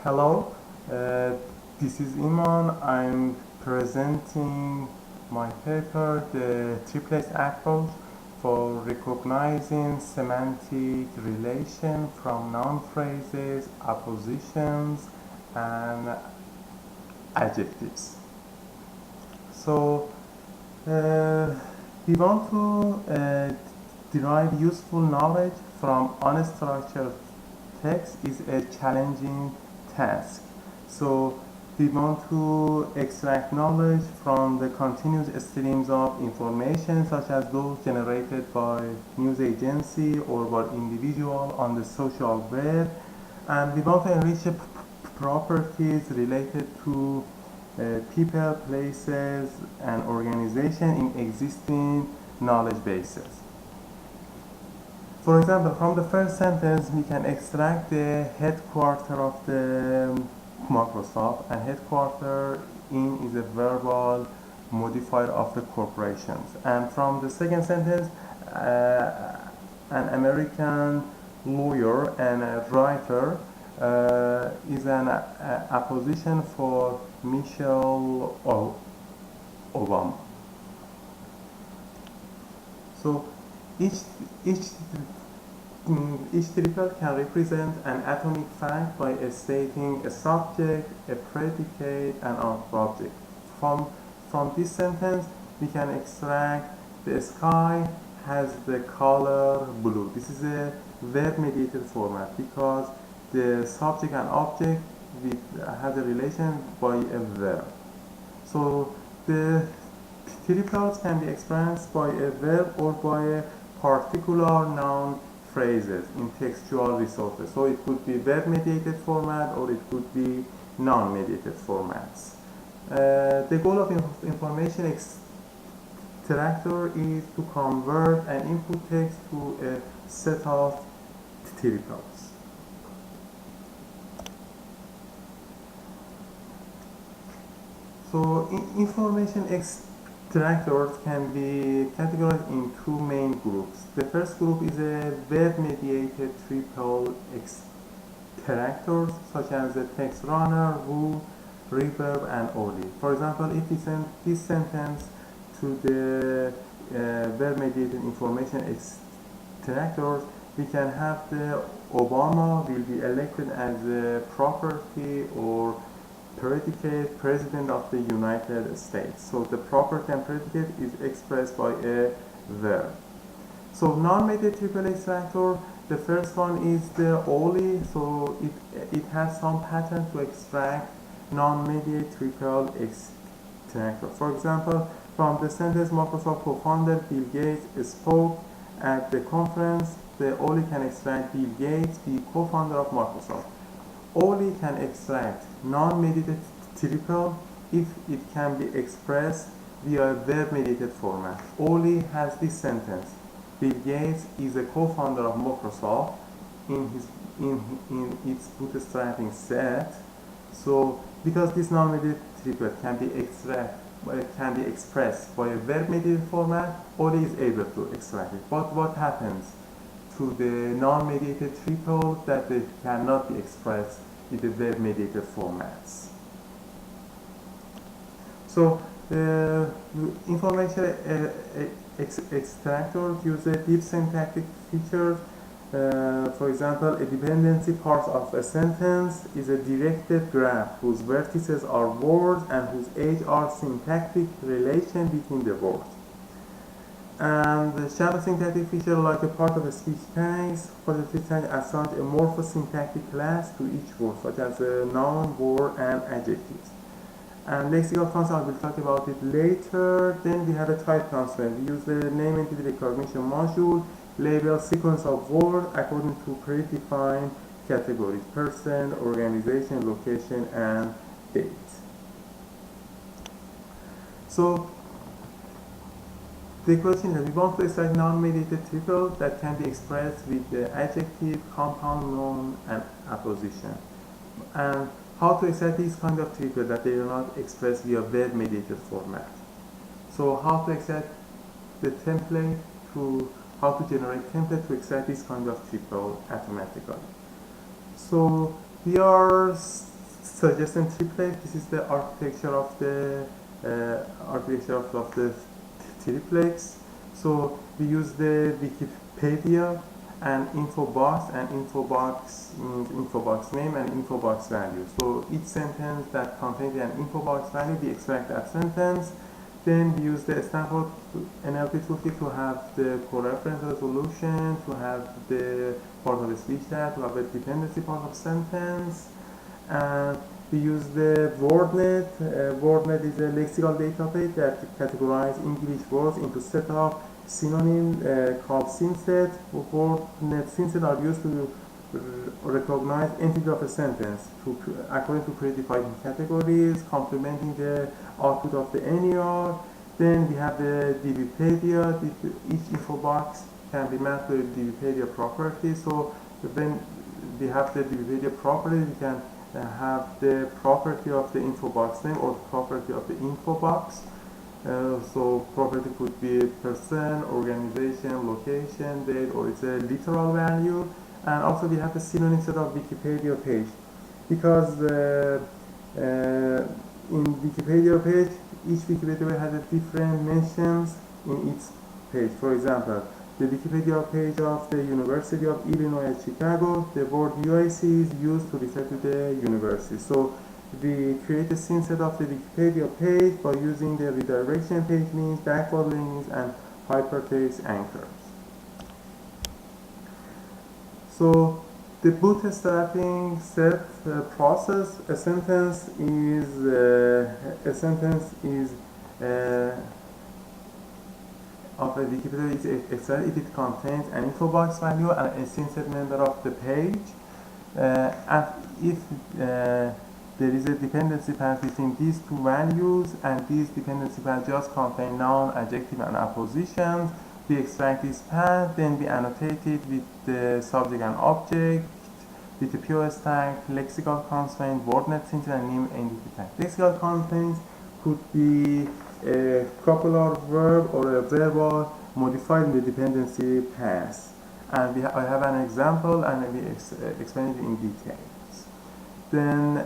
Hello, this is Iman. I'm presenting my paper, the Triplex approach for recognizing semantic relation from noun phrases, appositions, and adjectives. So, we want to derive useful knowledge from unstructured text is a challenging task. So we want to extract knowledge from the continuous streams of information such as those generated by news agency or by individual on the social web, and we want to enrich the properties related to people, places, and organization in existing knowledge bases. For example, from the first sentence, we can extract the headquarter of the Microsoft, and headquarter in is a verbal modifier of the corporations. And from the second sentence, an American lawyer and a writer is an apposition for Michelle Obama. So each triple can represent an atomic fact by stating a subject, a predicate, and an object. From this sentence, we can extract the sky has the color blue. This is a verb-mediated format because the subject and object has a relation by a verb. So the triples can be expressed by a verb or by a particular noun phrases in textual resources. So it could be verb-mediated format or it could be noun-mediated formats. The goal of information extractor is to convert an input text to a set of triples. So information extractors can be categorized in two main groups. The first group is a verb-mediated triple extractors such as the text runner, who, reverb, and only. For example, if we send this sentence to the verb-mediated information extractors, we can have the Obama will be elected as a property or predicate president of the United States. So the property and predicate is expressed by a verb. So noun-mediated triple extractor, the first one is the only, so it has some pattern to extract noun-mediated triple extractor. For example, from the sentence Microsoft co-founder Bill Gates spoke at the conference, the only can extract Bill Gates, the co-founder of Microsoft. Only can extract noun-mediated triple if it can be expressed via verb-mediated format. Only has this sentence: Bill Gates is a co-founder of Microsoft in its bootstrapping set. So because this noun-mediated triplet can be expressed by a verb-mediated format, only is able to extract it. But what happens to the noun-mediated triple that they cannot be expressed in the verb-mediated formats? So information extractors use a deep syntactic feature. For example, a dependency part of a sentence is a directed graph whose vertices are words and whose edges are syntactic relation between the words. And the shallow syntactic feature, like a part of a speech tags, for the speech tag assigns a morphosyntactic class to each word, such as a noun, word, and adjectives. And lexical concept, I will talk about it later. Then we have a type constraint. We use the name entity recognition module, label sequence of words according to predefined categories: person, organization, location, and date. So the question is that we want to extract noun-mediated triple that can be expressed with the adjective, compound noun, and apposition. And how to extract these kind of triple that they are not expressed via verb-mediated format. So how to extract the template how to generate template to extract this kind of triple automatically. So we are suggesting triplex. This is the architecture of the triplex. So we use the Wikipedia and info box, and info box means info box name and info box value. So each sentence that contains an info box value, we extract that sentence. Then we use the Stanford NLP toolkit to have the co-reference resolution, to have the part of the speech tag, to have the dependency part of sentence. And we use the WordNet. WordNet is a lexical database that categorizes English words into set of synonyms called synset. WordNet synset are used to recognize entity of a sentence according to predefined categories, complementing the output of the NER. Then we have the DBpedia. Each info box can be mapped to the DBpedia property. So when we have the DBpedia property, we can have the property of the info box name or the property of the info box. So property could be person, organization, location, date, or it's a literal value. And also we have the synonym set of Wikipedia page, because in Wikipedia page, each Wikipedia page has a different mentions in each page. For example, the Wikipedia page of the University of Illinois at Chicago, the word UIC is used to refer to the university. So we create a scene set of the Wikipedia page by using the redirection page links, backward links, and hypertext anchors. So the bootstrapping set process, a sentence is of a Wikipedia is excited if it contains an info box value and a synset member of the page, and if there is a dependency path between these two values, and these dependency paths just contain noun, adjective, and appositions, we extract this path, then we annotate it with the subject and object, with the POS tag, lexical constraint, WordNet syntax, and name entity tag. Lexical constraints could be a copular verb or a verbal modified in the dependency path. And I have an example, and we explain it in details. Then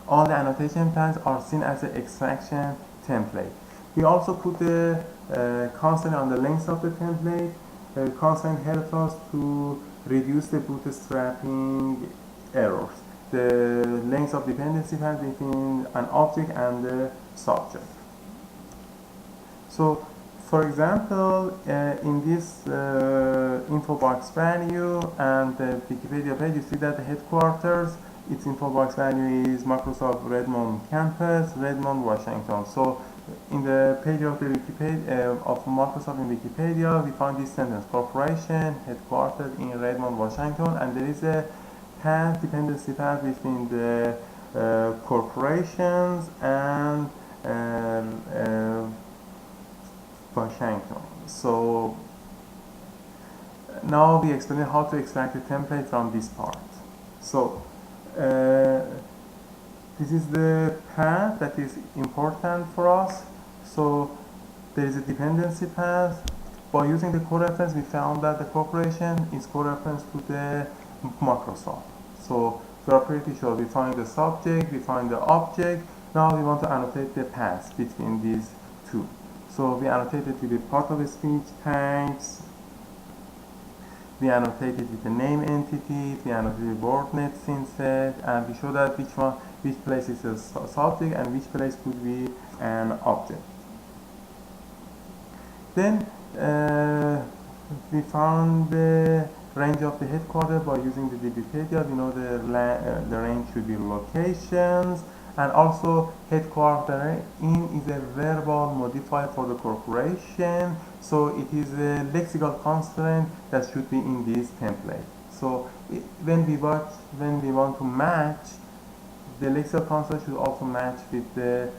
all the annotation paths are seen as an extraction template. We also put the constant on the length of the template. Constant helps us to reduce the bootstrapping errors. The length of dependency path between an object and the subject. So, for example, in this info box value and the Wikipedia page, you see that the headquarters, its info box value is Microsoft Redmond campus, Redmond, Washington. So in the page of the Wikipedia of Microsoft in Wikipedia, we find this sentence: corporation headquartered in Redmond, Washington, and there is a path, dependency path between the corporations and Washington. So now we explain how to extract the template from this part. So this is the path that is important for us. So there is a dependency path. By using the co-reference, we found that the corporation is co-reference to the Microsoft. So we are pretty sure we find the subject, we find the object. Now we want to annotate the paths between these two. So we annotate it with the part of the speech tags. We annotate it with the name entity. We annotate the WordNet synset, and we show that which place is a subject and which place could be an object. Then we found the range of the headquarters by using the DBpedia. We know the range should be locations, and also headquarter in is a verbal modifier for the corporation, so it is a lexical constraint that should be in this template. So when we want to match, the lexical constraint should also match with the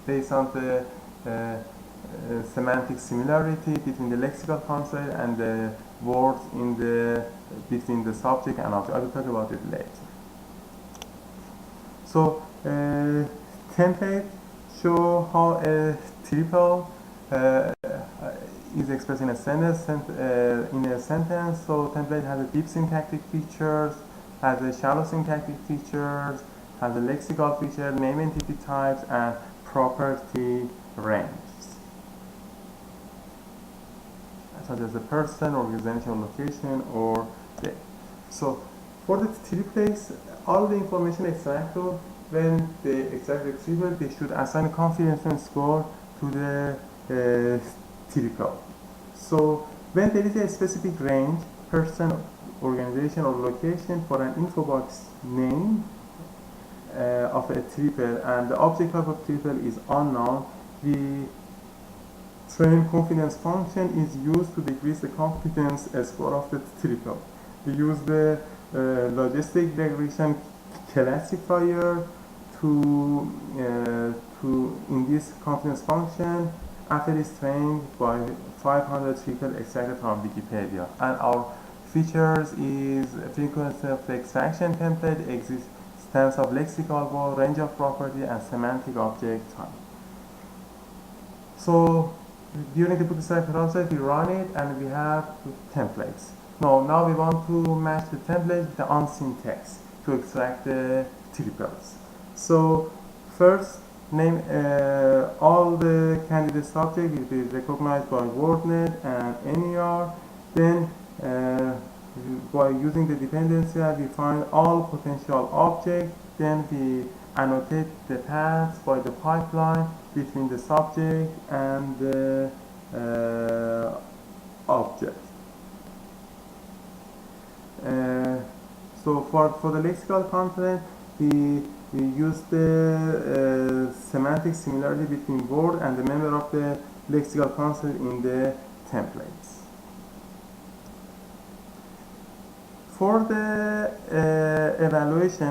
based on the semantic similarity between the lexical constraint and the words in the between the subject and object. I will talk about it later. So template show how a triple is expressed in a sentence. So template has a deep syntactic features, has a shallow syntactic features, has a lexical feature, name entity types, and property ranges, such as a person, organization, location, or date. So for the triplex, all the information extractor, when they extract the triple, they should assign a confidence score to the triple. So when there is a specific range, person, organization, or location for an info box name of a triple, and the object type of triple is unknown, the train confidence function is used to decrease the confidence score of the triple. We use the logistic regression classifier to in this confidence function after it's trained by 500 triple extracted from Wikipedia. And our features is frequency of the extraction template, existence of lexical word, range of property, and semantic object type. So during the bootstrap process, we run it and we have templates. Now we want to match the template with the unseen text to extract the triples. So first, name all the candidate subject will be recognized by WordNet and NER. Then by using the dependency, we find all potential objects. Then we annotate the paths by the pipeline between the subject and the object. So for the lexical content, we use the semantic similarity between word and the member of the lexical concept in the templates. For the evaluation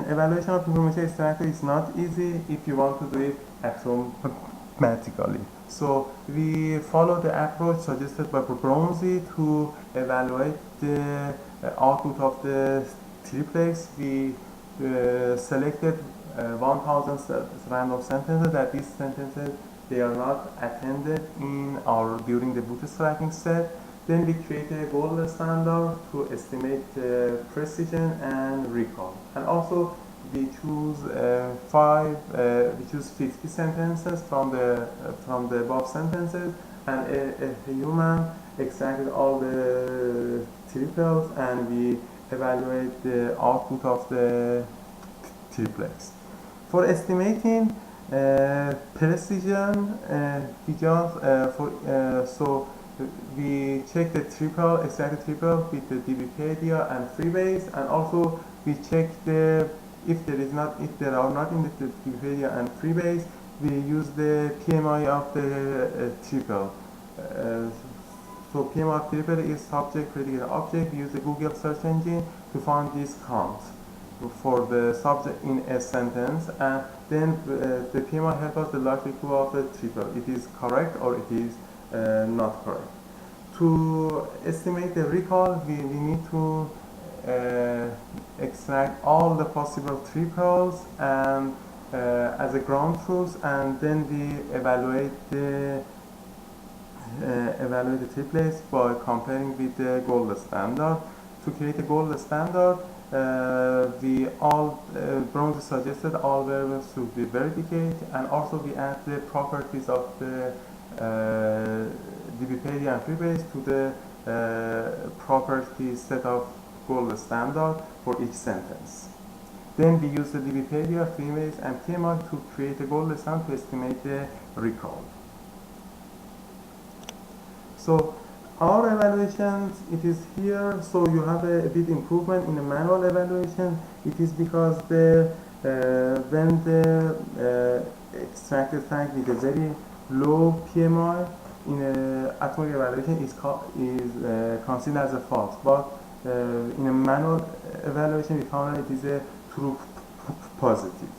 of information extractor is not easy if you want to do it automatically. So we follow the approach suggested by Bronzy to evaluate the output of the triplex. We selected 1000 random sentences. That these sentences, they are not attended during the bootstrapping step. Then we create a gold standard to estimate precision and recall. And also we choose 50 sentences from the above sentences, and a human extracted all the triples, and we evaluate the output of the triplex. For estimating precision, we check the triple, extract the triple with the Wikipedia and Freebase, and also we check if there are not in the Wikipedia and Freebase, we use the PMI of the triple. So PMI of triple is subject, predicate, object. We use the Google search engine to find this count for the subject in a sentence, and then the PMI helps us the likelihood of the triple. It is correct or it is not correct. To estimate the recall, we need to extract all the possible triples and as a ground truth, and then we evaluate the triplex by comparing with the gold standard. To create a gold standard, Bronze suggested all variables should be verified, and also we add the properties of the Wikipedia and Freebase to the property set of gold standard for each sentence. Then we use the Wikipedia, Freebase, and PMI to create a gold standard to estimate the recall. So our evaluations, it is here. So you have a bit improvement in the manual evaluation. It is because when the extracted fact with a very low PMI in atomic evaluation is considered as a false, but in a manual evaluation we found that it is a true positive.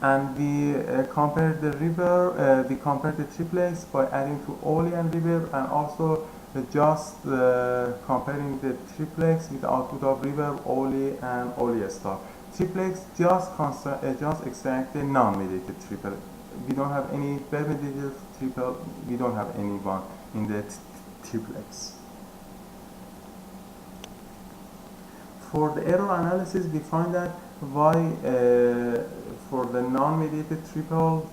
And we compare the river, we compare the triplex by adding to Oli and river, and also just comparing the triplex with the output of river, Oli, and Oli star. Triplex just extract the noun-mediated triple. We don't have any web-mediated triple, we don't have any one. in the triplex. For the error analysis, we find that why for the non-mediated triple,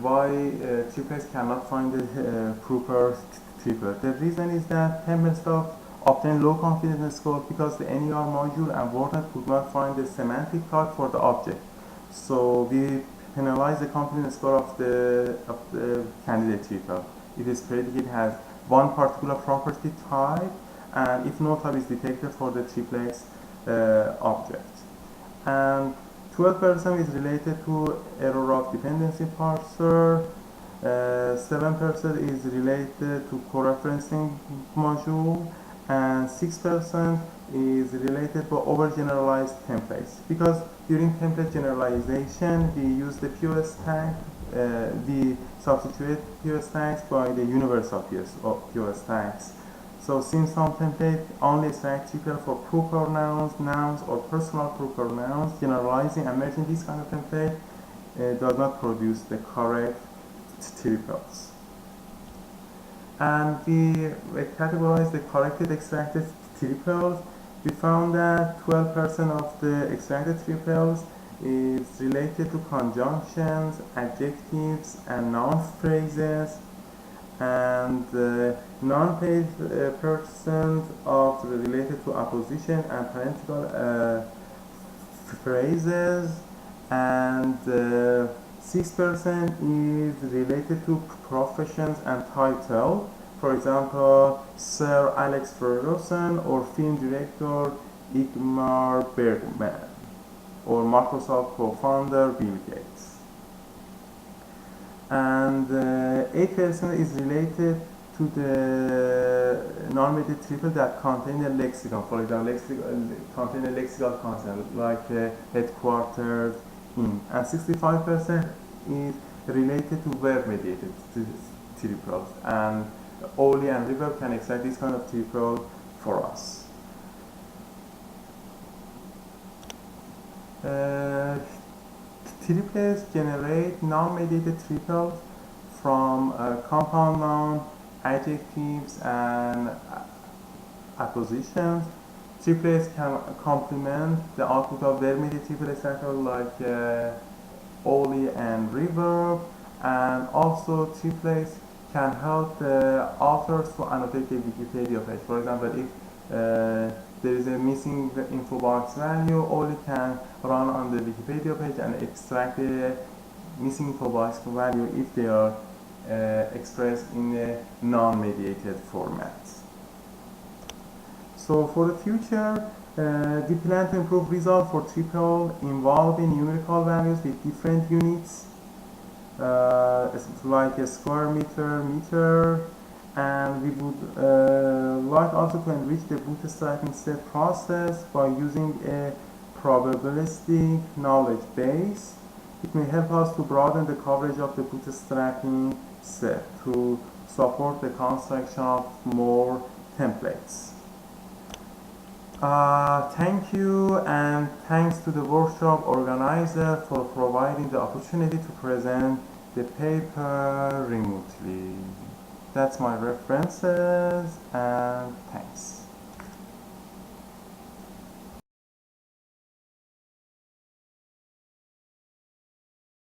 why triplex cannot find the proper triple. The reason is that template stuff obtain low confidence score because the NER module and WordNet could not find the semantic type for the object. So we penalize the confidence score of the candidate triple. If its predicate has one particular property type, and if no type is detected for the triplex object. And 12% is related to error of dependency parser, 7% is related to co-referencing module, and 6% is related to overgeneralized templates. Because during template generalization, we use the POS tag, we substitute POS tags by the universal POS tags. So since some template only extract triple for proper nouns, or personal proper nouns, generalizing and merging this kind of template does not produce the correct triples. And we categorize the corrected extracted triples. We found that 12% of the extracted triples is related to conjunctions, adjectives, and noun phrases, and 9% of related to apposition and parenthetical phrases, and 6% is related to professions and title. For example, Sir Alex Ferguson or film director Ingmar Bergman or Microsoft co-founder Bill Gates. And 8% is related to the non-mediated triple that contain a lexicon. For example, contain a lexical content like headquartered in. And 65% is related to verb-mediated triples. And Oli and Reverb can extract this kind of triple for us. Triples generate non-mediated triples from compound noun, adjectives, and appositions. Triplets can complement the output of verb-mediated triple extractor like Oli and Reverb, and also triplets can help the authors to annotate the Wikipedia page. For example, if there is a missing info box value, Oli can run on the Wikipedia page and extract the missing info box value if they are expressed in a non-mediated format. So for the future, we plan to improve results for triple involving numerical values with different units, like a square meter, and we would like also to enrich the bootstrapping set process by using a probabilistic knowledge base. It may help us to broaden the coverage of the bootstrapping set to support the construction of more templates. Thank you, and thanks to the workshop organizer for providing the opportunity to present the paper remotely. That's my references, and thanks.